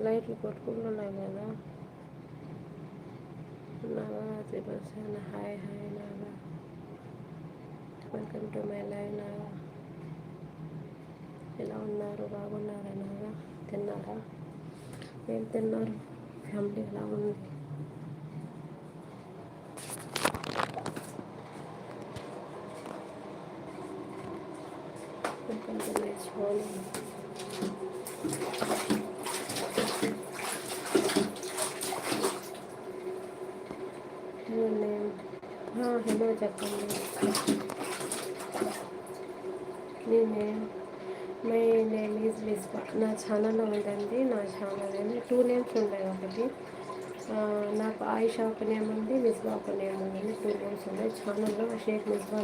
లైట్లు కొట్టుకుంటున్నాయి కదా. నాగా త్రిబల్సన్ hi hi Naga, welcome to my live Naga. ఎలా ఉన్నారు? బాగున్నారా నాగా? తిన్నారా? ఏం తిన్నారు? ఫ్యామిలీ ఎలా ఉంది? Welcome to my channel. Hello చెప్పండి. My name is Viswa. నా ఛానల్లో ఉందండి. నా ఛానల్ ఏమి 2 నేమ్స్ ఉంటాయి. ఒకటి నాకు ఆయిషా ఒక నేమ్ ఉంది, మిస్బా ఒక నేమ్ ఉంది. 2 నేమ్స్ ఉన్నాయి ఛానల్లో. షేక్ మిస్బా